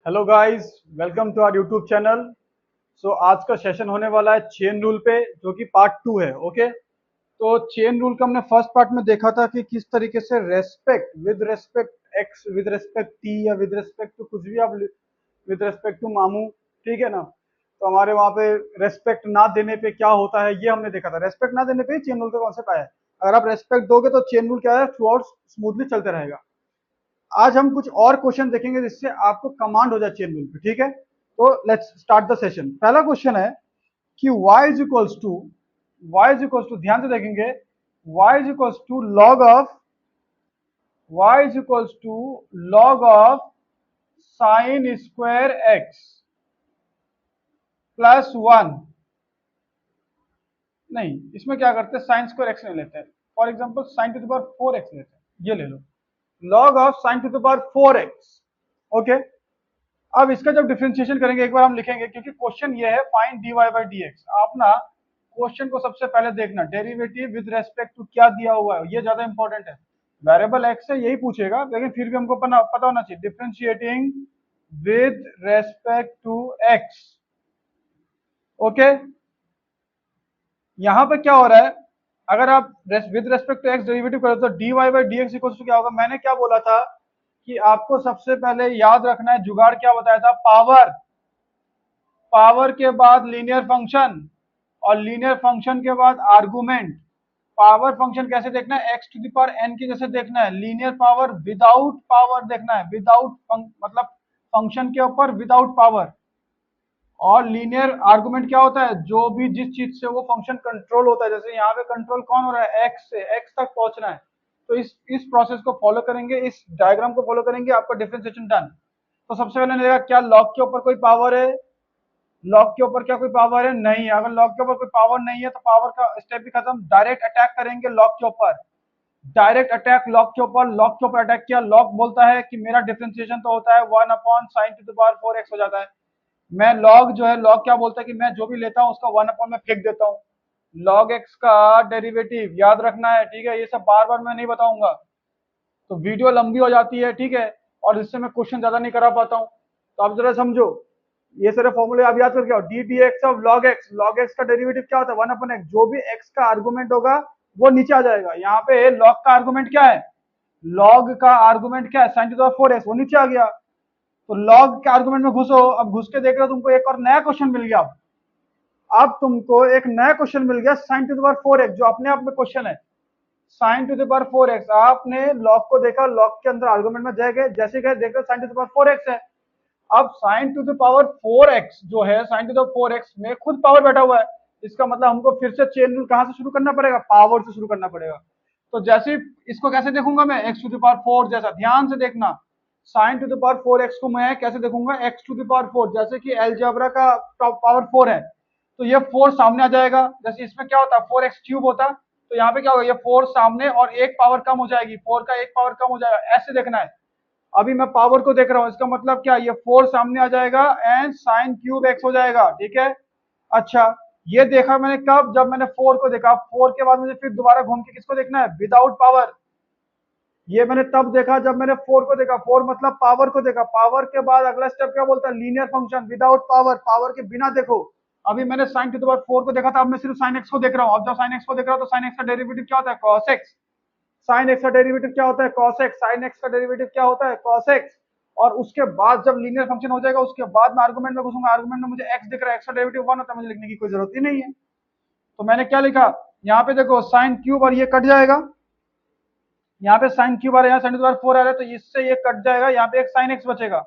Hello guys, welcome to our YouTube channel. आज का session होने वाला है चेन रूल पे, जो कि पार्ट 2 है। ओके, तो चेन रूल का हमने फर्स्ट पार्ट में देखा था कि किस तरीके से respect with respect x, with respect T, या विद रेस्पेक्ट टू कुछ भी आप, विद रेस्पेक्ट टू मामू, ठीक है ना। तो हमारे वहाँ पे रेस्पेक्ट ना देने पे क्या होता है ये हमने देखा था। रेस्पेक्ट ना देने पे ही चेन रूल का कॉन्सेप्ट आया है। अगर आप रेस्पेक्ट दोगे तो चेन रूल क्या है, थ्रू आउट स्मूथली चलते रहेगा। आज हम कुछ और क्वेश्चन देखेंगे जिससे आपको कमांड हो जाए चेन रूल पे, ठीक है। तो लेट्स स्टार्ट द सेशन। पहला क्वेश्चन है कि y इज इक्वल्स टू ध्यान से देखेंगे, y is equals to log of sine square x plus 1। नहीं, इसमें क्या करते हैं, साइन स्क्वायर एक्स नहीं लेते हैं। For example sine to the power 4x लेते हैं, ये ले लो, log of sine to the power 4x। Okay, अब इसका जब डिफरेंशिएशन करेंगे एक बार हम लिखेंगे, क्योंकि क्वेश्चन ये है फाइंड dy बाई dx। आप ना क्वेश्चन को सबसे पहले देखना, डेरिवेटिव विद रेस्पेक्ट टू क्या दिया हुआ है, ये ज्यादा इंपॉर्टेंट है। वेरिएबल x है यही पूछेगा, लेकिन फिर भी हमको पता होना चाहिए differentiating with respect to x। Okay, यहाँ पे क्या हो रहा है, अगर आप with respect to x derivative करो तो dy by dx equal to क्या होगा। मैंने क्या बोला था कि आपको सबसे पहले याद रखना है, जुगाड़ क्या बताया था, पावर, पावर के बाद लीनियर फंक्शन, और लीनियर फंक्शन के बाद आर्गुमेंट। पावर फंक्शन कैसे देखना है, x to the power n के जैसे देखना है। लीनियर पावर विदाउट पावर देखना है, विदाउट मतलब फंक्शन के ऊपर विदाउट पावर। और लीनियर आर्गुमेंट क्या होता है, जो भी जिस चीज से वो फंक्शन कंट्रोल होता है। जैसे यहाँ पे कंट्रोल कौन हो रहा है, x से, x तक पहुंचना है। तो इस प्रोसेस को फॉलो करेंगे, इस डायग्राम को फॉलो करेंगे, आपका डिफरेंशिएशन डन। तो सबसे पहले देखा क्या लॉग के ऊपर कोई पावर है, लॉग के ऊपर क्या कोई पावर है, नहीं है। अगर लॉग के ऊपर कोई पावर नहीं है तो पावर का स्टेप भी खत्म, डायरेक्ट अटैक करेंगे लॉग के ऊपर। डायरेक्ट अटैक लॉग के ऊपर, लॉग के ऊपर अटैक किया। लॉग बोलता है कि मेरा डिफरेंशिएशन तो होता है 1/sin⁴x हो जाता है। मैं लॉग जो है, लॉग क्या बोलता है कि मैं जो भी लेता हूँ उसका 1 में फेंक देता हूँ। लॉग एक्स का डेरिवेटिव याद रखना है, ठीक है। ये सब बार बार मैं नहीं बताऊंगा, तो वीडियो लंबी हो जाती है, ठीक है, और इससे मैं क्वेश्चन ज्यादा नहीं करा पाता हूँ। तो आप जरा समझो, ये सारे फॉर्मूले आप याद करके आओ। D D x of log x का डेरिवेटिव क्या होता है, 1/x। जो भी एक्स का आर्गुमेंट होगा वो नीचे आ जाएगा। यहाँ पे लॉग का आर्गुमेंट क्या है, लॉग का आर्गुमेंट क्या है, sin⁴x, वो नीचे आ गया। तो लॉग के आर्गुमेंट में घुसो, अब घुस के देख रहे हो, तुमको एक और नया क्वेश्चन मिल गया। अब तुमको एक नया क्वेश्चन मिल गया, sin⁴x, जो अपने आप में क्वेश्चन है। sin⁴x, आपने लॉग को देखा, लॉग के अंदर आर्गुमेंट में गए, जैसे गए देख रहे sin⁴x है। अब sin⁴x जो है, sin⁴x में खुद पावर बैठा हुआ है। इसका मतलब हमको फिर से चेन रूल कहां से शुरू करना पड़ेगा, पावर से शुरू करना पड़ेगा। तो जैसे इसको कैसे देखूंगा मैं, x⁴ जैसा, ध्यान से देखना। sin⁴x को मैं कैसे देखूंगा, x⁴ जैसे कि अलजेब्रा का पावर 4 है, तो ये 4 सामने आ जाएगा। जैसे इसमें क्या होता है, 4x³ होता, तो यहाँ पे क्या होगा, ये 4 सामने और एक पावर कम हो जाएगी, 4 का एक पावर कम हो जाएगा, ऐसे देखना है। अभी मैं पावर को देख रहा हूं, इसका मतलब क्या, ये 4 सामने आ जाएगा एंड sin³ हो जाएगा, ठीक है। अच्छा, ये देखा मैंने कब, जब मैंने 4 को देखा। 4 के बाद मुझे फिर दोबारा घूम के किसको देखना है, विदाउट पावर। ये मैंने तब देखा जब मैंने 4 को देखा, 4 मतलब पावर को देखा। पावर के बाद अगला स्टेप क्या बोलता है, linear function without power, power के बिना देखो। अभी मैंने sin⁴ को देखा था, अब मैं सिर्फ sin x को देख रहा हूं। अब जब sin x को देख रहा हूं तो sin x का डेरिवेटिव क्या होता है, cos x। sin x का डेरिवेटिव क्या होता है, cos x। sin x का डेरिवेटिव क्या होता है, cos x। और उसके बाद जब लीनियर फंक्शन हो जाएगा, उसके बाद मैं आर्गुमेंट में घुसूंगा। आर्गुमेंट में मुझे x दिख रहा है, x का डेरिवेटिव 1 होता है, मुझे लिखने की कोई जरूरत ही नहीं है। तो मैंने क्या लिखा, यहाँ पे देखो sin³ और ये कट जाएगा, यहाँ पे sin³ आ रहा है, यहाँ sin⁴ आ रहा है, तो इससे ये कट जाएगा, यहाँ पे एक sin x बचेगा।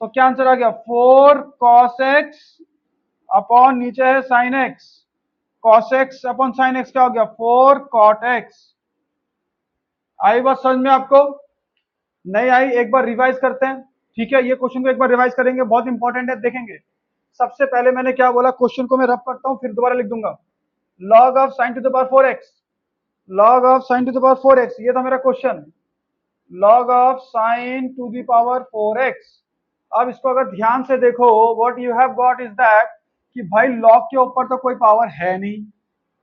तो क्या आंसर आ गया, 4 cos x अपॉन नीचे है sin x। cos x upon sin x क्या हो गया, 4 cot x। आई बात समझ में आपको, नहीं आई, एक बार रिवाइज करते हैं, ठीक है। ये क्वेश्चन को एक बार रिवाइज करेंगे, बहुत इंपॉर्टेंट है, देखेंगे। सबसे पहले मैंने क्या बोला, क्वेश्चन को मैं रब करता हूं फिर दोबारा लिख दूंगा। log of sin⁴x, log of sin⁴x, ये था मेरा क्वेश्चन, log ऑफ sin⁴x। अब इसको अगर ध्यान से देखो, what you have got is that कि भाई लॉग के ऊपर तो कोई पावर है नहीं।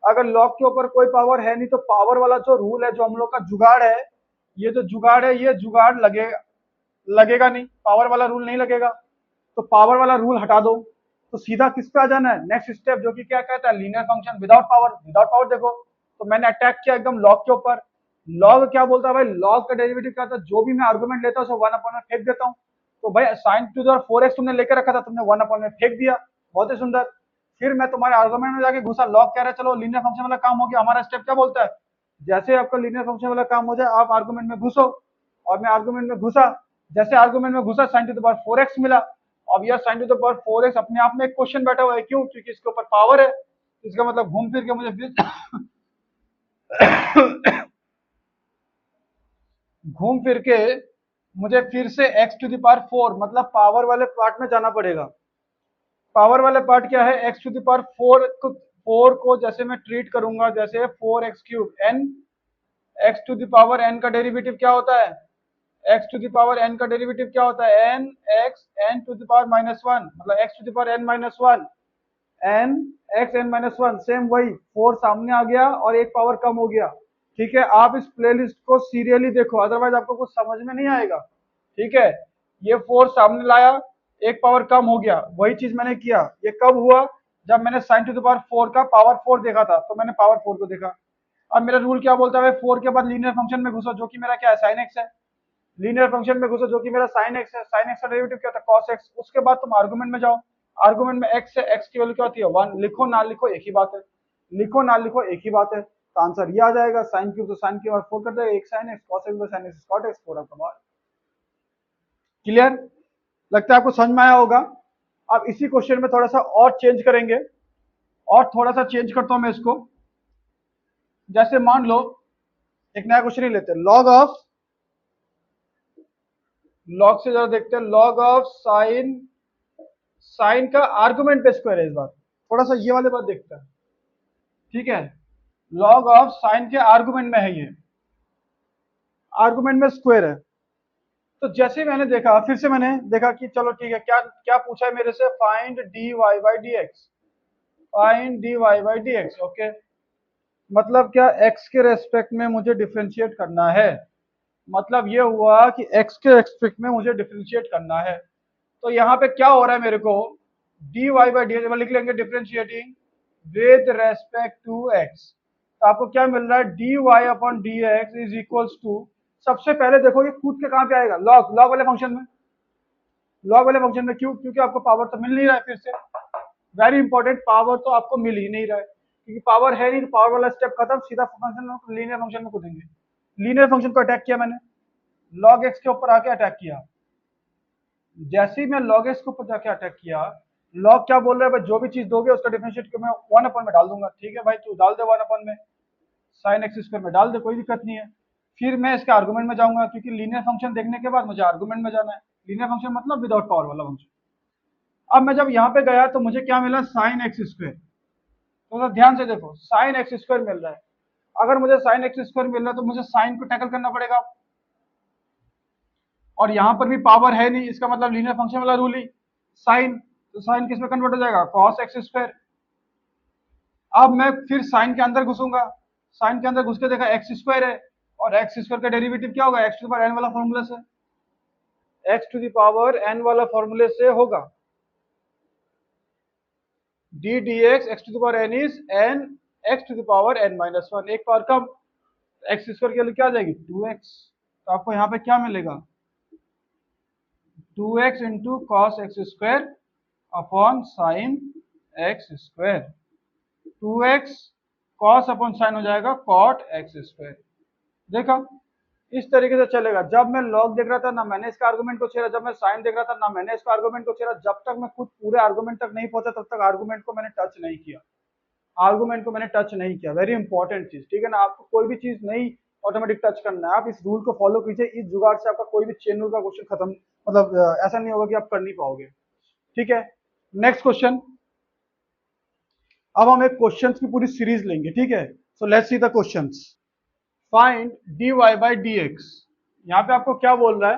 अगर लॉग के ऊपर कोई पावर है नहीं तो पावर वाला जो रूल है, जो हम लोग का जुगाड़ है, ये जो जुगाड़ है, ये जुगाड़ लगेगा, लगेगा नहीं, पावर वाला रूल नहीं लगेगा, तो पावर वाला रूल हटा दो, तो सीधा किस पे आ जाना है, नेक्स्ट स्टेप, जो कि क्या कहता है, linear function without power. Without power देखो, तो मैंने अटैक किया एकदम लॉग के ऊपर। लॉग क्या बोलता है भाई, लॉग का डेरिवेटिव क्या था, जो भी मैं आर्गुमेंट लेता हूँ उसे 1 अपॉन में फेंक देता हूँ। तो भाई sign to the power 4x तुमने लेकर रखा था, तुमने 1 अपॉन में फेंक दिया, बहुत ही सुंदर। फिर मैं तुम्हारे आर्गुमेंट में जाके घुसा, लॉग कह रहा है चलो लीनियर फंक्शन वाला काम हो गया। हमारा स्टेप क्या बोलता है, जैसे आपका लीनियर फंक्शन वाला काम हो जाए आप आर्गुमेंट में घुसो, और मैं आर्गुमेंट में घुसा, जैसे आर्गुमेंट में घुसा sign to the power 4x मिला। अब यह sign to the power 4x अपने आप में एक क्वेश्चन बैठा हुआ है, क्यों, क्योंकि इसके ऊपर पावर है, इसका मतलब घूम फिर के मुझे घूम फिर के मुझे फिर से x टू द पावर 4 मतलब पावर वाले पार्ट में जाना पड़ेगा। पावर वाले पार्ट क्या है, x टू द पावर 4 को जैसे मैं ट्रीट करूंगा जैसे 4x³ n, x to the power n का डेरिवेटिव क्या होता है, x to the power n का डेरिवेटिव क्या होता है, n x n to the power -1 मतलब x to the power n-1 n x n-1, same वही 4 सामने आ गया और एक पावर कम हो गया। ठीक है, आप इस प्लेलिस्ट को सीरियली देखो, अदरवाइज आपको कुछ समझ में नहीं आएगा। ठीक है, ये 4 सामने लाया, एक पावर कम हो गया, वही चीज मैंने किया। ये कब हुआ, जब मैंने साइन टू द पावर 4 का पावर 4 देखा था, तो मैंने पावर 4 को देखा। अब मेरा रूल क्या बोलता है, 4 के बाद लीनियर फंक्शन में घुसो, जो कि मेरा क्या है, साइन एक्स है। लीनियर फंक्शन में घुसो, जो कि मेरा साइन एक्स है। साइन एक्स का डेरिवेटिव क्या था, कॉस एक्स। उसके बाद तुम आर्गुमेंट में जाओ, आर्गुमेंट में एक्स है, एक्स की वैल्यू क्या होती है, 1। लिखो ना लिखो एक ही बात है, लिखो ना लिखो एक ही बात है, तो आंसर ये आ जाएगा, साइन क्यूब तो साइन क्यूब और 4 कर देगा, एक sine x, cos x sine x cot x, 4 आपका बात क्लियर। लगता है आपको समझ में आया होगा। अब इसी क्वेश्चन में थोड़ा सा और चेंज करेंगे, और थोड़ा सा चेंज करता हूं मैं इसको। जैसे मान लो एक नया क्वेश्चन ही लेते हैं, लॉग से जरा देखते हैं, लॉग ऑफ साइन, साइन का आर्गुमेंट पे स्क्वायर है इस बार, थोड़ा सा ये वाले बात देखते हैं। ठीक है, लॉग ऑफ साइन के आर्गुमेंट में है, ये आर्गुमेंट में स्क्वायर है। तो जैसे मैंने देखा, फिर से मैंने देखा कि चलो ठीक है, क्या क्या पूछा है मेरे से, find dy by d x, find dy by d x. Okay, मतलब क्या, x के रेस्पेक्ट में मुझे डिफरेंशिएट करना है, मतलब ये हुआ कि x के रेस्पेक्ट में मुझे डिफरेंशिएट करना है। तो यहाँ पे क्या हो रहा है मेरे को, dy बाई डी एक्स लिख लेंगे, differentiating with respect to x। तो आपको क्या मिल रहा है, dy upon d x is equals to, सबसे पहले देखो ये कूद के कहाँ पे आएगा, लॉग, लॉग वाले फंक्शन में, लॉग वाले फंक्शन में। क्यों, क्योंकि आपको पावर तो मिल नहीं रहा है, फिर से वेरी इंपॉर्टेंट, पावर तो आपको मिल ही नहीं रहा है, क्योंकि पावर है नहीं, तो पावर वाला स्टेप खत्म, सीधा फंक्शन में, लीनियर फंक्शन में कूदेंगे। लीनियर फंक्शन को अटैक किया मैंने, लॉग एक्स के ऊपर आके अटैक किया। जैसे ही मैं log x के ऊपर जाके अटैक किया, log क्या बोल रहा है भाई, जो भी चीज दोगे उसका डिफरेंशिएट मैं 1 अपॉन में डाल दूंगा। ठीक है भाई, तू डाल दे 1 अपॉन में, साइन एक्स स्क्वायर में डाल दे, कोई दिक्कत नहीं है। फिर मैं इसके आर्गुमेंट में जाऊंगा, क्योंकि लीनियर फंक्शन देखने के बाद मुझे आर्गुमेंट में जाना है। लीनियर फंक्शन मतलब विदाउट पावर वाला फंक्शन। अब मैं जब यहाँ पे गया तो मुझे क्या मिला, साइन एक्स स्क्वायर। तो ध्यान से देखो, साइन एक्स स्क्वायर मिल रहा है। अगर मुझे साइन एक्स स्क्वायर मिल रहा है तो मुझे साइन को टैकल करना पड़ेगा, और यहां पर भी पावर है नहीं, इसका मतलब लीनियर फंक्शन वाला रूल ही, साइन, तो साइन किस में कन्वर्ट हो जाएगा, कॉस एक्स स्क्वायर। अब मैं फिर साइन के अंदर घुसूंगा, साइन के अंदर घुस के देखा एक्स स्क्वायर है, और एक्स स्क्वायर का डेरिवेटिव क्या होगा, x to the power n वाला फॉर्मूला से, x to the power n वाला फॉर्मूले से होगा, d D x x to the power n is n x to the power n-1, एक पावर कम, एक्स स्क्वायर के लिए क्या आ जाएगी 2x। तो आपको यहाँ पे क्या मिलेगा, 2x into cos x square upon sine x square, 2x cos upon sine हो जाएगा कॉट एक्स स्क्वायर। देखा, इस तरीके से चलेगा। जब मैं लॉग देख रहा था ना मैंने इसका आर्गुमेंट को छेड़ा, जब मैं साइन देख रहा था ना मैंने इसका आर्गुमेंट को छेड़ा, जब तक मैं खुद पूरे आर्गुमेंट तक नहीं पहुंचा तब तक आर्गुमेंट को मैंने टच नहीं किया, आर्गुमेंट को मैंने टच नहीं किया। वेरी इंपॉर्टेंट चीज, ठीक है ना, आपको कोई भी चीज नहीं ऑटोमेटिक टच करना है, आप इस रूल को फॉलो कीजिए, इस जुगाड़ से आपका कोई भी चेन रूल का क्वेश्चन खत्म, मतलब ऐसा नहीं होगा कि आप कर नहीं पाओगे। ठीक है, नेक्स्ट क्वेश्चन। अब हम एक क्वेश्चंस की पूरी सीरीज लेंगे, ठीक है। So let's see the questions. Find dy by d x, यहाँ पे आपको क्या बोल रहा है,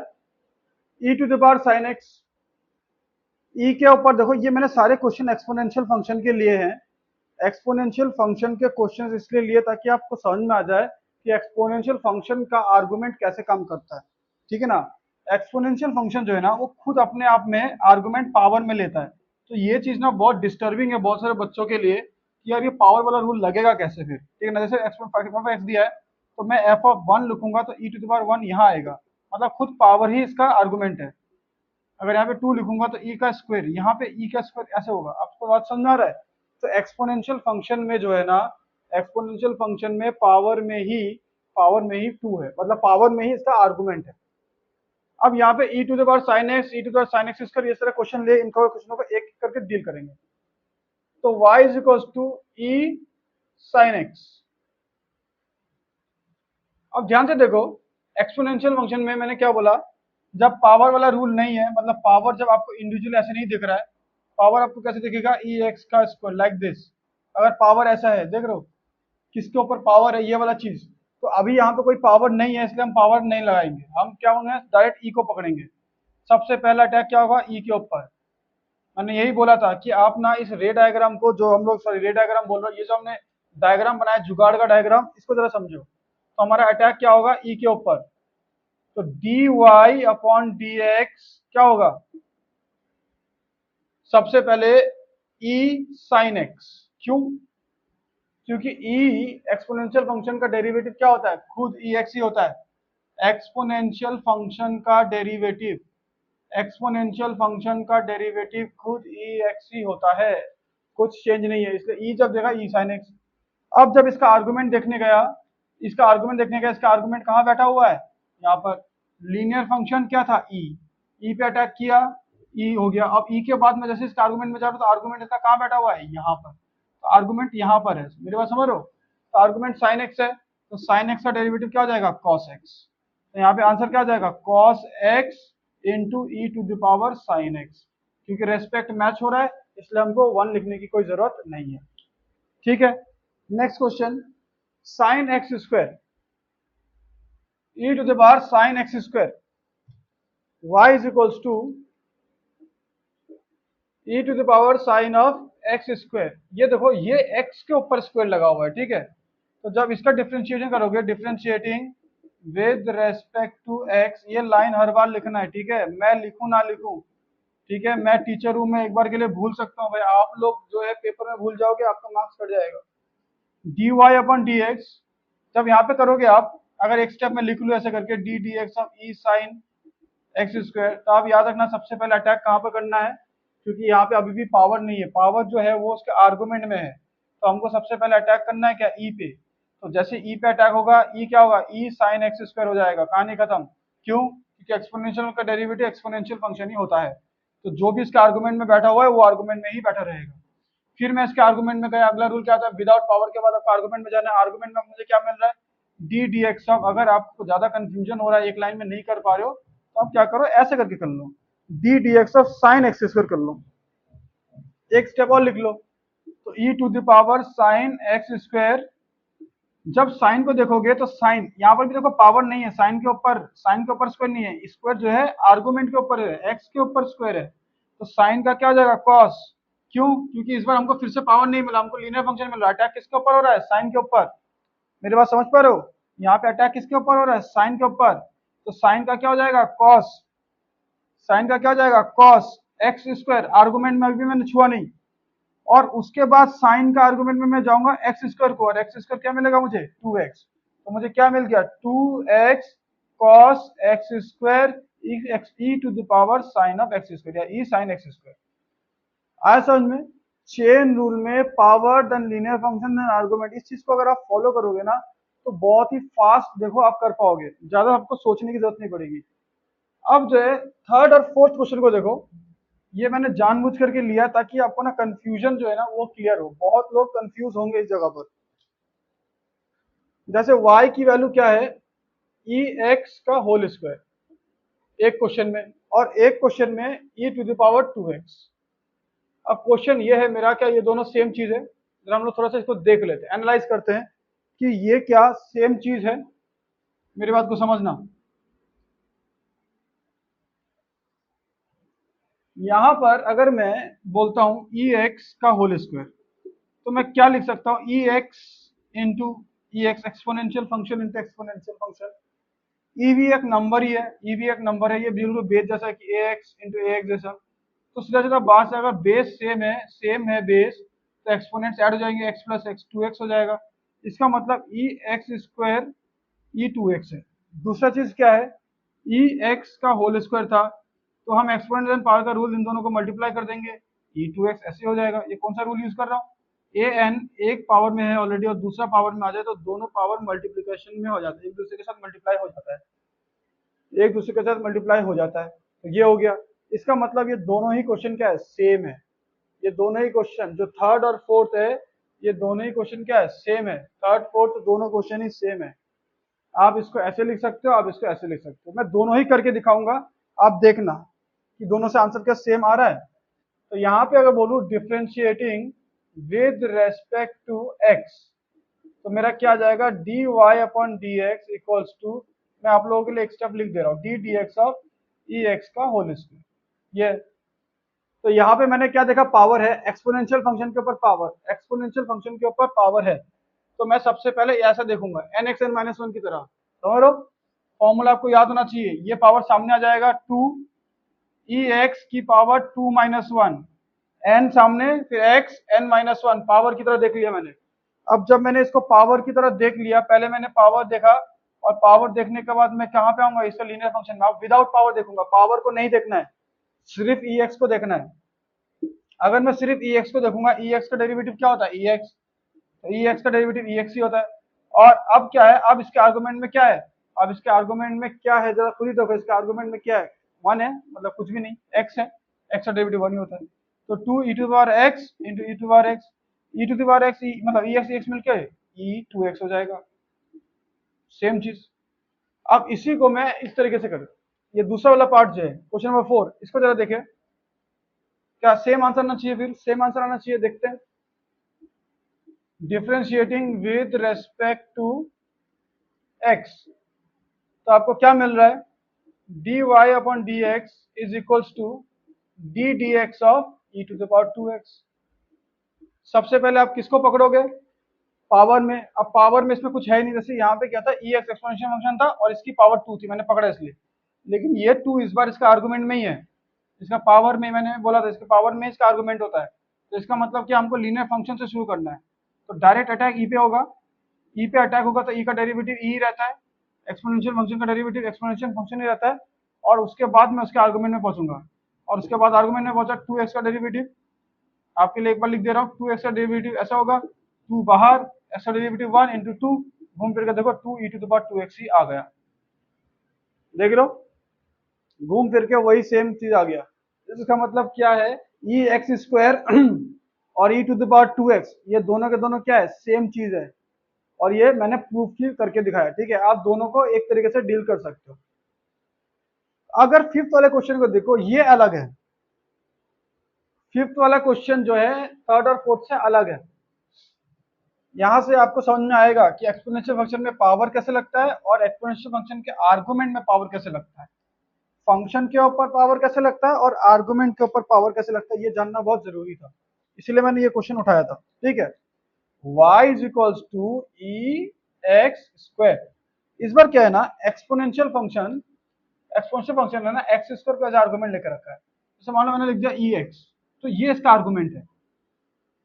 e to the power sine x. e के ऊपर देखो, ये मैंने सारे क्वेश्चन एक्सपोनेंशियल फंक्शन के लिए हैं। एक्सपोनेंशियल फंक्शन के क्वेश्चंस इसलिए लिए ताकि आपको समझ में आ जाए कि एक्सपोनेंशियल फंक्शन का आर्गुमेंट कैसे काम करता है, ठीक है ना। एक्सपोनेंशियल फंक्शन जो है ना वो खुद अपने आप में आर्गुमेंट पावर में लेता है। तो ये चीज ना बहुत डिस्टर्बिंग है बहुत सारे बच्चों के लिए कि यार ये पावर वाला रूल लगेगा कैसे फिर, ठीक है ना। जैसे एक्स दिया है तो मैं एफ ऑफ वन लिखूंगा तो E to the power one यहाँ आएगा, मतलब खुद पावर ही इसका आर्गुमेंट है। अगर यहाँ पे टू लिखूंगा तो ई का स्क्वायर, यहाँ पे ई का स्क्वायर ऐसे होगा। आपको बात समझ आ रहा है? तो एक्सपोनेंशियल फंक्शन में जो है ना, एक्सपोनेंशियल फंक्शन में पावर में ही टू है, मतलब पावर में ही इसका आर्गुमेंट है। अब यहाँ पे E to the power sine X, E to the power sine x square, ये सारे क्वेश्चन ले, इनको क्वेश्चनों को एक एक करके डील करेंगे। तो y is equal to e sine x. अब ध्यान से देखो, एक्सपोनेंशियल फंक्शन में मैंने क्या बोला, जब पावर वाला रूल नहीं है, मतलब पावर जब आपको इंडिविजुअल ऐसे नहीं दिख रहा है, पावर आपको कैसे दिखेगा, ई एक्स का स्क्वायर लाइक दिस। अगर पावर ऐसा है, देख रहे हो किसके ऊपर पावर है, ये वाला चीज। तो अभी यहाँ पे कोई पावर नहीं है इसलिए हम पावर नहीं लगाएंगे, हम क्या होंगे डायरेक्ट ई को पकड़ेंगे। सबसे पहला अटैक क्या होगा, ई के ऊपर। मैंने यही बोला था कि आप ना इस रे डायग्राम को, जो हम लोग सॉरी रे डायग्राम बोल रहे हो, ये जो हमने डायग्राम बनाया जुगाड़ का डायग्राम, इसको जरा समझो। तो हमारा अटैक क्या होगा, ई के ऊपर। तो d y upon d x क्या होगा, सबसे पहले ई साइन एक्स। क्यों? क्योंकि ई एक्सपोनेंशियल फंक्शन का डेरिवेटिव क्या होता है, खुद ई एक्स ही होता है। एक्सपोनेंशियल फंक्शन का डेरिवेटिव, एक्सपोनेंशियल फंक्शन का डेरिवेटिव खुद ई एक्स ही होता है, कुछ चेंज नहीं है। इसलिए ई जब देगा ई साइन एक्स। अब जब इसका आर्गुमेंट देखने गया, इसका आर्गुमेंट कहाँ बैठा हुआ है, यहाँ पर। लीनियर फंक्शन क्या था, ई पे अटैक किया, ई हो गया। अब ई के बाद में जैसे इसका आर्गुमेंट में जा रहा हूँ तो आर्गुमेंट इसका कहाँ बैठा हुआ है, यहाँ पर। तो आर्गुमेंट यहाँ पर है, मेरी बात समझ रहे हो। तो आर्गुमेंट साइन एक्स है, तो साइन एक्स का डेरिवेटिव क्या हो जाएगा, कॉस एक्स। तो यहाँ पे आंसर क्या आ जाएगा, cos x into e to the power sine x. क्योंकि रेस्पेक्ट मैच हो रहा है इसलिए हमको वन लिखने की कोई जरूरत नहीं है, ठीक है। Next question, sine x square, e to the power sine x square, y is equals to e to the power sine of x square. ये देखो ये x के ऊपर स्क्वायर लगा हुआ है, ठीक है। तो जब इसका डिफ्रेंशिएशन करोगे, differentiating with respect to x, ये लाइन हर बार लिखना है, ठीक है। मैं लिखूं ना लिखूं, ठीक है, मैं टीचर हूं, मैं एक बार के लिए भूल सकता हूँ भाई, आप लोग जो है पेपर में भूल जाओगे, आपका मार्क्स कट जाएगा। डी वाई अपन डी एक्स, जब यहाँ पे करोगे आप, अगर एक स्टेप में लिख लो ऐसे करके, D D x of E sine x square, तो आप याद रखना सबसे पहले अटैक कहाँ पे करना है, क्योंकि यहाँ पे अभी भी पावर नहीं है, पावर जो है वो उसके आर्गुमेंट में है। तो हमको सबसे पहले अटैक करना है क्या, ई पे। तो जैसे ई पे अटैक होगा, ई क्या होगा, ई साइन एक्स स्क्वायर हो जाएगा, कहानी खत्म। क्यों? क्योंकि एक्सपोनेंशियल का डेरिवेटिव एक्सपोनेंशियल फंक्शन ही होता है। तो जो भी इसके आर्गुमेंट में बैठा हुआ है वो आर्गुमेंट में ही बैठा रहेगा। फिर मैं इसके आर्गुमेंट में गया, अगला रूल क्या आता है, विदाउट पावर के बाद आपको आर्गुमेंट में जाना है। आर्गुमेंट में मुझे क्या मिल रहा है, डी डी एक्स ऑफ। अगर आपको ज्यादा कंफ्यूजन हो रहा है, एक लाइन में नहीं कर पा रहे हो, तो आप क्या करो, ऐसे करके कर लो, D D x of sine x square कर लो। एक स्टेप और लिख लो, तो E to the power sine x square. जब साइन को देखोगे तो साइन यहाँ पर भी देखो पावर नहीं है, साइन के ऊपर स्क्वायर नहीं है, स्क्वायर जो है आर्गुमेंट के ऊपर है, एक्स के ऊपर स्क्वायर है। तो साइन का क्या हो जाएगा, कॉस। क्यों? क्योंकि इस बार हमको फिर से पावर नहीं मिला, हमको लीनियर फंक्शन मिल रहा है। अटैक किसके ऊपर हो रहा है, साइन के ऊपर। मेरी बात समझ पा रहे हो, यहाँ पे अटैक किसके ऊपर हो रहा है, साइन के ऊपर। तो साइन का क्या हो जाएगा, कॉस। साइन का क्या हो जाएगा, कॉस एक्स स्क्वायर। आर्गुमेंट में अभी मैंने छुआ नहीं। और उसके बाद साइन का आर्गुमेंट में मैं जाऊंगा एक्स स्क्वायर को, और एक्स स्क्वायर क्या मिलेगा मुझे, 2x। तो मुझे क्या मिल गया, 2x cos x square e to the power sine of x square, या ई साइन एक्स स्क्वायर। आया समझ में? चेन रूल में power then linear function then argument, इस चीज को अगर आप फॉलो करोगे ना तो बहुत ही फास्ट देखो आप कर पाओगे, ज्यादा आपको सोचने की जरूरत नहीं पड़ेगी। अब जो है थर्ड और फोर्थ क्वेश्चन को देखो, ये मैंने जानबूझ करके लिया ताकि आपको ना कंफ्यूजन जो है ना वो क्लियर हो। बहुत लोग कंफ्यूज होंगे इस जगह पर। जैसे y की वैल्यू क्या है, ई एक्स का होल स्क्वायर एक क्वेश्चन में, और एक क्वेश्चन में ई टू द पावर 2x। अब क्वेश्चन ये है मेरा, क्या ये दोनों सेम चीज है? जरा हम लोग थोड़ा सा इसको देख लेते हैं, एनालाइज करते हैं कि ये क्या सेम चीज है। मेरी बात को समझना, यहां पर अगर मैं बोलता हूं ई एक्स का होल स्क्वायर, तो मैं क्या लिख सकता हूं, E X into E X, exponential function into exponential function. E भी एक नंबर ही है, ई भी एक नंबर है, ये बिल्कुल बेस जैसा कि ए एक्स इंटू ए एक्स जैसा। तो सीधा सीधा बात है, अगर बेस सेम है बेस, तो एक्सपोनेंट्स ऐड हो जाएंगे, एक्स प्लस एक्स 2x हो जाएगा। इसका मतलब ई एक्स स्क्वायर ई 2x है। दूसरा चीज क्या है, ई एक्स का होल स्क्वायर था, तो हम एक्सपोनेंट एंड पावर का रूल इन दोनों को मल्टीप्लाई कर देंगे, ई 2x ऐसे हो जाएगा। ये कौन सा रूल यूज कर रहा हूँ, ए एन एक पावर में है ऑलरेडी और दूसरा पावर में आ जाए तो दोनों पावर मल्टीप्लीकेशन में हो जाता है, एक दूसरे के साथ मल्टीप्लाई हो जाता है, एक दूसरे के साथ मल्टीप्लाई हो जाता है। तो ये हो गया। इसका मतलब ये दोनों ही क्वेश्चन क्या है, सेम है। ये दोनों ही क्वेश्चन जो थर्ड और फोर्थ है, ये दोनों ही क्वेश्चन क्या है, सेम है। थर्ड फोर्थ दोनों क्वेश्चन ही सेम है। आप इसको ऐसे लिख सकते हो, आप इसको ऐसे लिख सकते हो, मैं दोनों ही करके दिखाऊंगा, आप देखना कि दोनों से आंसर क्या सेम आ रहा है। तो यहाँ पे अगर बोलूं differentiating with respect to x, तो मेरा क्या आ जाएगा, d y upon d x equals to, मैं आप लोगों के लिए एक स्टेप लिख दे रहा हूँ, d D x of e x का होल स्क्वायर। ये तो यहाँ पे मैंने क्या देखा, पावर है, एक्सपोनेंशियल फंक्शन के ऊपर पावर, एक्सपोनेंशियल फंक्शन के ऊपर पावर है। तो मैं सबसे पहले ऐसा देखूंगा n x n minus one की तरह। समझ लो, फॉर्मूला आपको याद होना चाहिए, ये पावर सामने आ जाएगा 2 ई एक्स की पावर 2 माइनस वन, एन सामने, फिर x n minus one, power की तरह देख लिया मैंने। अब जब मैंने इसको पावर की तरह देख लिया, पहले मैंने पावर देखा, और पावर देखने के बाद मैं कहाँ पे आऊंगा, इसका लीनियर फंक्शन में विदाउट पावर देखूंगा, पावर को नहीं देखना है, सिर्फ ई एक्स को देखना है। अगर मैं सिर्फ ई एक्स को देखूंगा, ई एक्स का डेरिवेटिव क्या होता है, ई एक्स, तो ई एक्स का डेरिवेटिव ई एक्स ही होता है। और अब क्या है, अब इसके आर्गुमेंट में क्या है, अब इसके आर्गुमेंट में क्या है, जरा खुद ही देखो, इसके आर्गुमेंट में क्या है, वन है, मतलब कुछ भी नहीं, एक्स है, एक्स का डेरिवेटिव वन ही होता है। तो 2 e to power x into e to power x, E to power x मतलब ई एक्स मिलकर ई 2x हो जाएगा, सेम चीज। अब इसी को मैं इस तरीके से करूँ, ये दूसरा वाला पार्ट जो है क्वेश्चन नंबर 4, इसको जरा देखें, क्या सेम आंसर आना चाहिए, फिर सेम आंसर आना चाहिए, देखते हैं। Differentiating with respect to x, तो आपको क्या मिल रहा है, d y upon d x is equals to d D x of e to the power 2x। सबसे पहले आप किसको पकड़ोगे, पावर में। अब पावर में इसमें कुछ है ही नहीं, जैसे यहाँ पे क्या था, ई एक्स एक्सपोनेंशियल फंक्शन था और इसकी पावर 2 थी, मैंने पकड़ा इसलिए। लेकिन ये 2 इस बार इसका आर्गुमेंट में ही है, इसका पावर में, मैंने बोला था इसके पावर में इसका आर्गुमेंट होता है। तो इसका मतलब कि हमको लीनियर फंक्शन से शुरू करना है, तो डायरेक्ट अटैक ई पे होगा, ई पे अटैक होगा तो ई का डेरिवेटिव ई रहता है, एक्सपोनेंशियल फंक्शन का डेरिवेटिव एक्सपोनेंशियल फंक्शन ही रहता है। और उसके बाद मैं उसके आर्गुमेंट में पहुंचूंगा, और उसके बाद आर्गुमेंट में पहुंचा 2x का डेरिवेटिव, आपके लिए एक बार लिख दे रहा हूँ, 2x का डेरिवेटिव ऐसा होगा, 2 बाहर, x का डेरिवेटिव 1 इंटू 2, घूम फिर के देखो 2 e to the power 2x ही आ गया, देख लो, घूम फिर के वही सेम चीज आ गया। इसका मतलब क्या है, ई एक्स स्क्वायर और ई टू द पावर 2x, ये दोनों के दोनों क्या है, सेम चीज है। और ये मैंने प्रूफ की करके दिखाया, ठीक है, आप दोनों को एक तरीके से डील कर सकते हो। अगर फिफ्थ वाले क्वेश्चन को देखो, ये अलग है, फिफ्थ वाला क्वेश्चन जो है थर्ड और फोर्थ से अलग है। यहां से आपको समझ में आएगा कि एक्सपोनेंशियल फंक्शन में पावर कैसे लगता है और एक्सपोनेंशियल फंक्शन के आर्गुमेंट में पावर कैसे लगता है, फंक्शन के ऊपर पावर कैसे लगता है और आर्गुमेंट के ऊपर पावर कैसे लगता है, ये जानना बहुत जरूरी था, इसलिए मैंने ये क्वेश्चन उठाया था। ठीक है, y is equals to e x square, इस बार क्या है ना, एक्सपोनेंशियल फंक्शन है ना, एक्स स्क्वायर का आर्गुमेंट लेकर रखा है। जैसे मान लो मैंने लिख दिया ई एक्स, तो ये इसका आर्गुमेंट है,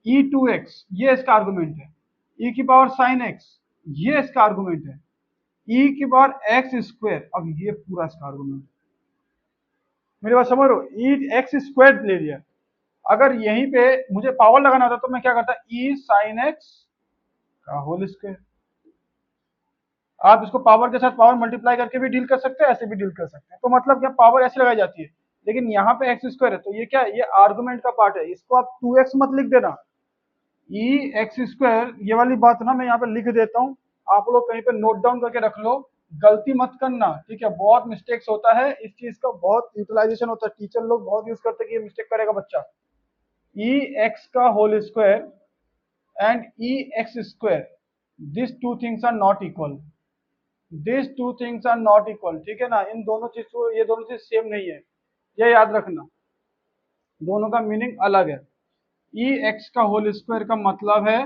ई 2x ये इसका आर्गुमेंट है, ई की पावर साइन एक्स ये इसका आर्गुमेंट है, ई की पावर एक्स स्क्वायर, अब ये पूरा इसका आर्गुमेंट है। मेरी बात समझ रहे हो, ई एक्स स्क्वायर ले लिया। अगर यहीं पे मुझे पावर लगाना होता तो मैं क्या करता, ई साइन एक्स का होल स्क्वायर। आप इसको पावर के साथ पावर मल्टीप्लाई करके भी डील कर सकते हैं, ऐसे भी डील कर सकते हैं। तो मतलब क्या, पावर ऐसे लगाई जाती है, लेकिन यहाँ पे एक्स स्क्वायर है तो ये क्या है, ये आर्गुमेंट का पार्ट है, इसको आप 2x मत लिख देना, ई एक्स स्क्वायर, ये वाली बात ना मैं यहाँ पे लिख देता हूँ, आप लोग कहीं पे नोट डाउन करके रख लो, गलती मत करना, ठीक है। बहुत मिस्टेक्स होता है, इस चीज का बहुत यूटिलाइजेशन होता है, टीचर लोग बहुत यूज करते हैं कि ये मिस्टेक करेगा बच्चा। ई एक्स का whole square and e x square, this two things are not equal, this two things are not equal, ठीक है ना, इन दोनों चीज को, ये दोनों चीज सेम नहीं है, ये याद रखना, दोनों का मीनिंग अलग है। ई एक्स का होल स्क्वायर का मतलब है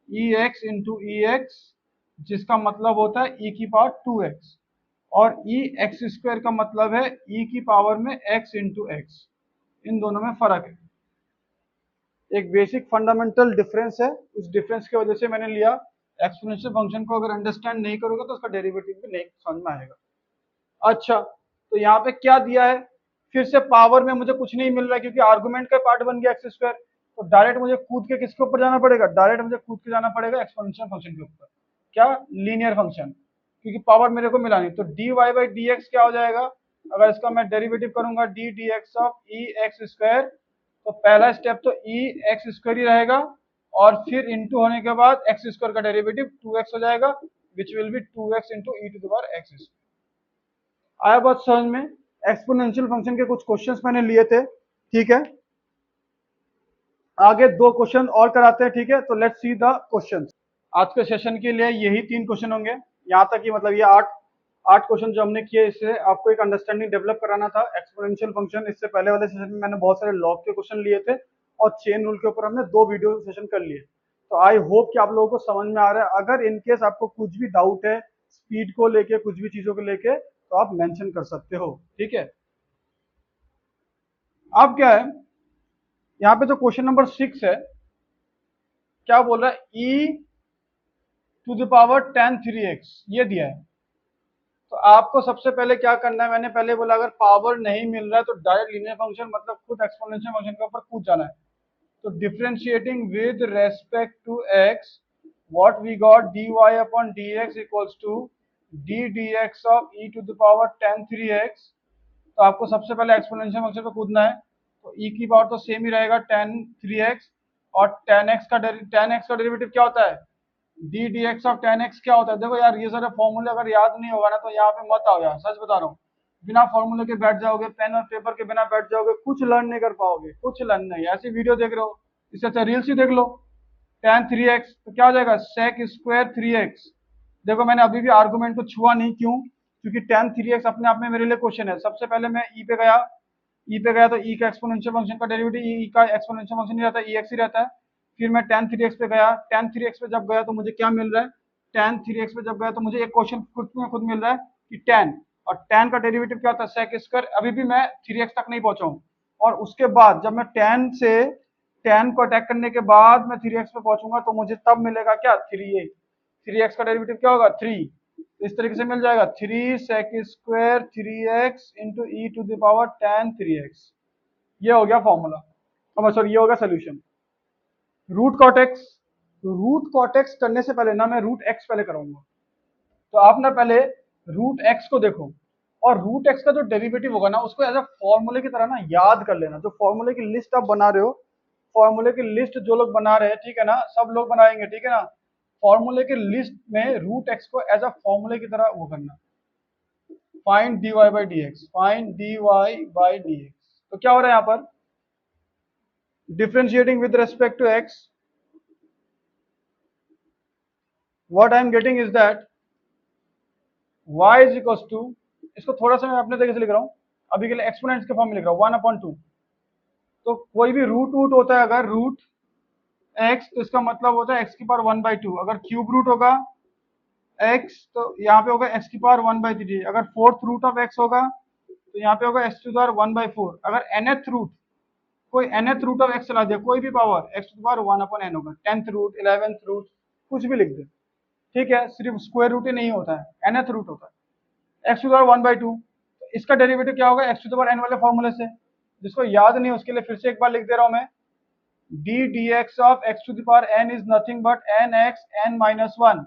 ई एक्स इंटू ई एक्स, जिसका मतलब होता है ई की पावर 2x, और ई एक्स स्क्वायर का मतलब है ई की पावर में एक्स इंटू एक्स। इन दोनों में फर्क है, एक बेसिक फंडामेंटल डिफरेंस है। उस डिफरेंस की वजह से मैंने लिया। एक्सपोनेंशियल फंक्शन को अगर अंडरस्टैंड नहीं करोगे तो उसका डेरिवेटिव भी नहीं समझ में आएगा। अच्छा, तो यहाँ पे क्या दिया है, फिर से पावर में मुझे कुछ नहीं मिल रहा है क्योंकि आर्गुमेंट का पार्ट बन गया एक्स स्क्वायर। तो डायरेक्ट मुझे कूद के किसके ऊपर जाना पड़ेगा, डायरेक्ट मुझे कूद के जाना पड़ेगा एक्सपोनेंशियल फंक्शन के ऊपर। क्या, लीनियर फंक्शन, क्योंकि पावर मेरे को मिला नहीं। तो d y by d x क्या हो जाएगा, अगर इसका मैं डेरिवेटिव करूंगा d D x of e x square, तो पहला स्टेप तो ई एक्स स्क्वायर ही रहेगा, और फिर इंटू होने के बाद एक्स स्क्वायर का डेरिवेटिव 2x हो जाएगा, which will be 2x into e to the power x. आया बात समझ में। एक्सपोनेंशियल फंक्शन के कुछ क्वेश्चंस मैंने लिए थे, ठीक है। आगे 2 क्वेश्चन और कराते हैं, ठीक है। तो लेट्स सी द क्वेश्चंस। आज के सेशन के लिए यही 3 क्वेश्चन होंगे, यहाँ तक कि मतलब ये 8 क्वेश्चन जो हमने किए, इससे आपको एक अंडरस्टैंडिंग डेवलप कराना था एक्सपोनेंशियल फंक्शन। इससे पहले वाले सेशन में मैंने बहुत सारे लॉग के क्वेश्चन लिए थे और चेन रूल के ऊपर हमने 2 वीडियो सेशन कर लिए। तो आई होप कि आप लोगों को समझ में आ रहा है। अगर इनकेस आपको कुछ भी डाउट है स्पीड को लेके, कुछ भी चीजों को लेके, तो आप मेंशन कर सकते हो, ठीक है। अब क्या है, यहाँ पे जो क्वेश्चन नंबर 6 है, क्या बोल रहा है, e to the power tan 3x ये दिया है। तो आपको सबसे पहले क्या करना है, मैंने पहले बोला अगर पावर नहीं मिल रहा है तो डायरेक्ट लीनियर फंक्शन मतलब खुद एक्सपोनेंशियल फंक्शन के ऊपर कूद जाना है। तो differentiating with respect to x, what we got, dy upon dx equals to d dx of e to the power tan 3x। तो आपको सबसे पहले एक्सपोनेंशियल फंक्शन पे कूदना है। तो e की पावर तो सेम ही रहेगा tan 3x, और tan x का डेरिवेटिव क्या होता है, D D x of ten x क्या होता है। देखो यार, ये सारे फॉर्मूले अगर याद नहीं होगा ना तो यहाँ पे मत आओ यार, सच बता रहा हूँ। बिना फॉर्मूले के बैठ जाओगे, पेन और पेपर के बिना बैठ जाओगे, कुछ लर्न नहीं कर पाओगे, कुछ लर्न नहीं। ऐसी वीडियो देख रहे हो, इससे अच्छा रील्स ही देख लो। tan 3x तो क्या हो जाएगा, sec स्क्वायर 3x। देखो मैंने अभी भी आर्गुमेंट को छुआ नहीं, क्यों, क्योंकि tan 3x अपने आप में मेरे लिए क्वेश्चन है। सबसे पहले मैं ई पे गया, तो ई का एक्सपोनेंशियल फंक्शन का डेरिवेटिव, ई का एक्सपोनेंशियल फंक्शन नहीं रहता, ई एक्स ही रहता है। फिर मैं tan 3x पे गया, tan 3x पे जब गया तो मुझे क्या मिल रहा है, tan 3x पे जब गया तो मुझे एक क्वेश्चन खुद में खुद मिल रहा है कि tan, और tan का डेरिवेटिव क्या होता है, sec स्क्वायर। अभी भी मैं 3x तक नहीं पहुंचा हूँ, और उसके बाद जब मैं tan को अटैक करने के बाद मैं 3x पे पहुंचूंगा तो मुझे तब मिलेगा क्या, 3x। 3x का डेरिवेटिव क्या होगा, 3। इस तरीके से मिल जाएगा 3 sec square 3x into e to the power tan 3x। ये हो गया फॉर्मूला, अब सॉरी ये होगा सोल्यूशन। रूट कॉट एक्स करने से पहले ना मैं रूट एक्स पहले कराऊंगा। तो आप ना पहले रूट एक्स को देखो, और रूट एक्स का जो डेरिवेटिव होगा ना उसको एज अ फॉर्मूले की तरह ना याद कर लेना। जो फॉर्मूले की लिस्ट आप बना रहे हो, फॉर्मूले की लिस्ट जो लोग बना रहे हैं, ठीक है ना, सब लोग बनाएंगे, ठीक है ना। फॉर्मूले की लिस्ट में रूट एक्स को एज अ फॉर्मूले की तरह वो करना, find dy by d x, find dy by d x. तो क्या हो रहा है यहाँ पर, differentiating with respect to x, what I am getting is that y is equals to, इसको थोड़ा सा मैं अपने तरीके से लिख रहा हूँ, अभी के लिए एक्सपोनेंट्स के फॉर्म में लिख रहा हूँ, 1/2। तो कोई भी रूट वूट होता है, अगर रूट x तो इसका मतलब होता है x की पावर 1/2। अगर क्यूब रूट होगा x तो यहाँ पे होगा x की पावर 1/3। अगर फोर्थ रूट ऑफ x होगा तो यहाँ पे होगा x टू द पावर 1/4। अगर nth रूट, कोई nth रूट ऑफ x चला दिया, कोई भी power, x to the power 1/n होगा। 10th रूट, 11th रूट, कुछ भी लिख दे, ठीक है। सिर्फ स्क्वायर रूट ही नहीं होता है, nth रूट होता है। x टू द पावर 1/2, तो इसका डेरिवेटिव क्या होगा, x to the power n वाले फॉर्मूले से। जिसको याद नहीं उसके लिए फिर से एक बार लिख दे रहा हूं मैं, d dx of x to the power n is nothing but nx n minus 1,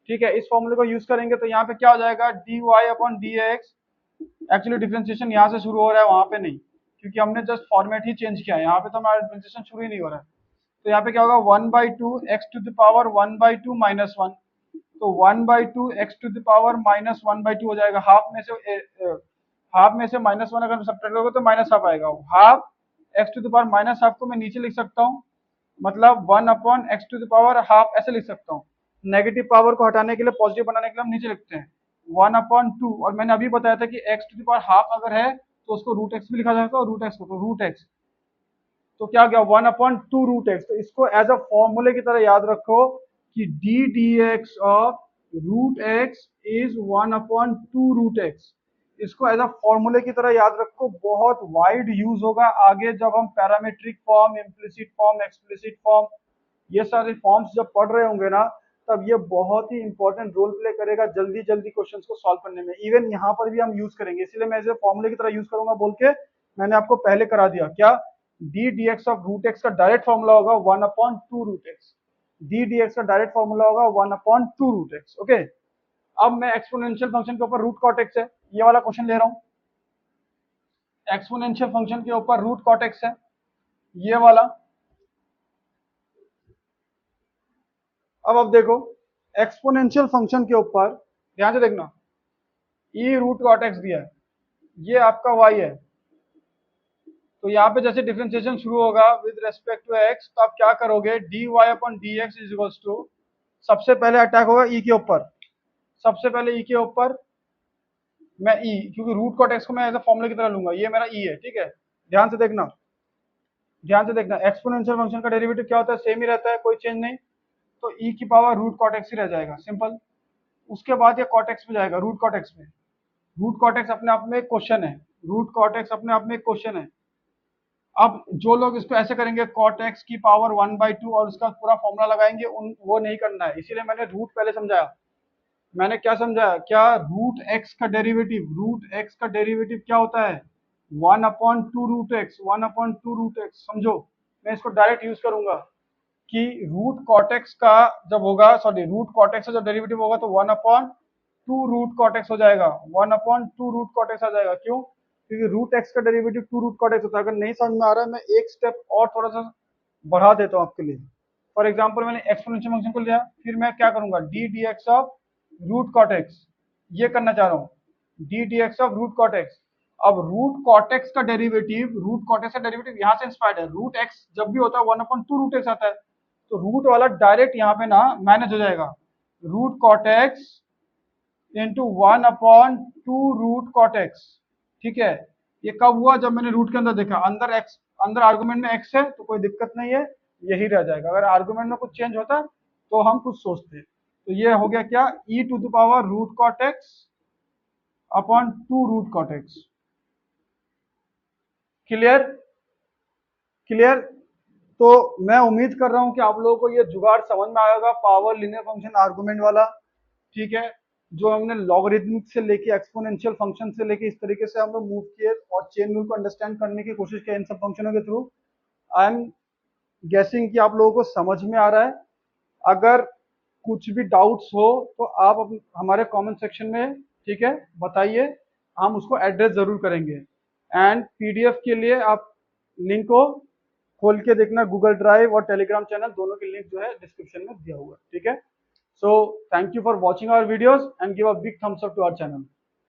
ठीक है। इस फॉर्मूले को यूज करेंगे तो यहाँ पे क्या हो जाएगा, dy upon dx। Actually differentiation यहाँ से शुरू हो रहा है, वहां पे नहीं, क्योंकि हमने जस्ट फॉर्मेट ही चेंज किया है। यहाँ पे तो हमारा डिफरेंशिएशन शुरू ही नहीं हो रहा है। तो यहाँ पे क्या होगा, 1/2 x to the power 1/2 minus 1। तो 1/2 x to the power minus 1/2 हो जाएगा। हाफ में से माइनस 1 अगर सब्ट्रैक्ट करोगे तो माइनस हाफ आएगा। Half x to the power minus half को मैं नीचे लिख सकता हूँ, मतलब 1/x to the power half ऐसे लिख सकता हूँ। नेगेटिव पावर को हटाने के लिए, पॉजिटिव बनाने के लिए हम नीचे लिखते हैं 1/2। और मैंने अभी बताया था कि x to the power half अगर है तो उसको रूट एक्स भी लिखा जाएगा, और रूट एक्स को तो रूट एक्स। तो क्या गया, 1/2 रूट एक्स। तो इसको एज अ फॉर्मूले की तरह याद रखो कि d D x of root x is 1/2 root x. इसको एज अ फॉर्मूले की तरह याद रखो, बहुत वाइड यूज होगा आगे जब हम parametric form, implicit form, explicit form, ये सारे फॉर्म्स जब पढ़ रहे होंगे ना, तब ये बहुत ही इंपॉर्टेंट रोल प्ले करेगा जल्दी जल्दी क्वेश्चंस को सॉल्व करने में। इवन यहाँ पर भी हम यूज करेंगे, इसलिए मैं इसे फॉर्मूले की तरह यूज करूंगा बोल के मैंने आपको पहले करा दिया। क्या? D D x of root x का डायरेक्ट फॉर्मूला होगा 1/2 root x. D D x का डायरेक्ट फॉर्मूला होगा 1/2 रूट एक्स। ओके, अब मैं एक्सपोनेंशियल फंक्शन के ऊपर रूट कॉट एक्स है, ये वाला क्वेश्चन ले रहा हूँ। एक्सपोनेंशियल फंक्शन के ऊपर रूट कॉट एक्स है, ये वाला। अब देखो, एक्सपोनेंशियल फंक्शन के ऊपर ध्यान से देखना, ई रूट कॉट एक्स दिया है, ये आपका वाई है। तो यहाँ पे जैसे डिफरेंशिएशन शुरू होगा विद रेस्पेक्ट टू एक्स, तो आप क्या करोगे, d y upon d x is equals to, सबसे पहले अटैक होगा ई के ऊपर, सबसे पहले ई के ऊपर मैं ई, क्योंकि रूट कॉट एक्स को मैं एज अ फॉर्मूले की तरह लूंगा, ये मेरा ई है, ठीक है। ध्यान से देखना, ध्यान से देखना, एक्सपोनेंशियल फंक्शन का डेरिवेटिव क्या होता है, सेम ही रहता है, कोई चेंज नहीं। तो ई की पावर रूट कॉट एक्स ही रह जाएगा, सिंपल। उसके बाद ये कॉट एक्स में जाएगा, रूट कॉट एक्स में। रूट कॉट एक्स अपने आप में एक क्वेश्चन है, रूट कॉट एक्स अपने आप में एक क्वेश्चन है। अब जो लोग इसको ऐसे करेंगे कॉट एक्स की पावर 1/2 और उसका पूरा फॉर्मूला लगाएंगे, उन वो नहीं करना है, इसीलिए मैंने रूट पहले समझाया। मैंने क्या समझाया, क्या रूट एक्स का डेरिवेटिव, रूट एक्स का डेरिवेटिव क्या होता है, 1/2 रूट एक्स, 1/2 रूट एक्स, समझो। मैं इसको डायरेक्ट यूज करूंगा कि रूट कॉटेक्स का जब होगा, सॉरी, रूट कॉटेक्स का जब डेरिवेटिव होगा तो 1/2 रूट कॉटेक्स हो जाएगा, 1/2 रूट कॉटेक्स आ जाएगा। क्यों? क्योंकि रूट एक्स का डेरिवेटिव 2 रूट कॉटेक्स होता है। अगर नहीं समझ में आ रहा है, मैं एक स्टेप और थोड़ा सा बढ़ा देता हूँ आपके लिए। फॉर एग्जाम्पल, मैंने एक्सपोनेंशियल फंक्शन को लिया, फिर मैं क्या करूंगा, d D x of root cot x, ये करना चाह रहा हूँ, d D x of root cot x. अब रूट कॉटेक्स का डेरिवेटिव, रूट कॉटेक्स का डेरिवेटिव यहाँ से इंस्पायर्ड है, रूट एक्स जब भी होता है 1/2 रूट एक्स आता है, तो रूट वाला डायरेक्ट यहाँ पे ना मैनेज हो जाएगा, root cot x into 1/2 root cot x, ठीक है। ये कब हुआ, जब मैंने रूट के अंदर देखा, अंदर एक्स, अंदर आर्गुमेंट में एक्स है तो कोई दिक्कत नहीं है, यही रह जाएगा। अगर आर्गुमेंट में कुछ चेंज होता तो हम कुछ सोचते। तो ये हो गया क्या, e to the power root cot x upon 2 root cot x. Clear? Clear? तो मैं उम्मीद कर रहा हूं कि आप लोगों को ये जुगाड़ समझ में आएगा, पावर लीनियर फंक्शन आर्गुमेंट वाला, ठीक है। जो हमने लॉगरिथमिक से लेके एक्सपोनेंशियल फंक्शन से लेके इस तरीके से हम लोग मूव किए और चेन रूल को अंडरस्टैंड करने की कोशिश की इन सब फंक्शनों के थ्रू। आई एम गेसिंग कि आप लोगों को समझ में आ रहा है। अगर कुछ भी डाउट्स हो तो आप हमारे कमेंट सेक्शन में, ठीक है, बताइए, हम उसको एड्रेस जरूर करेंगे। एंड पीडीएफ के लिए आप लिंक को खोल के देखना, गूगल ड्राइव और टेलीग्राम चैनल दोनों के लिंक जो है डिस्क्रिप्शन में दिया हुआ है, ठीक है। So thank you for watching our videos and give a big thumbs up to our channel.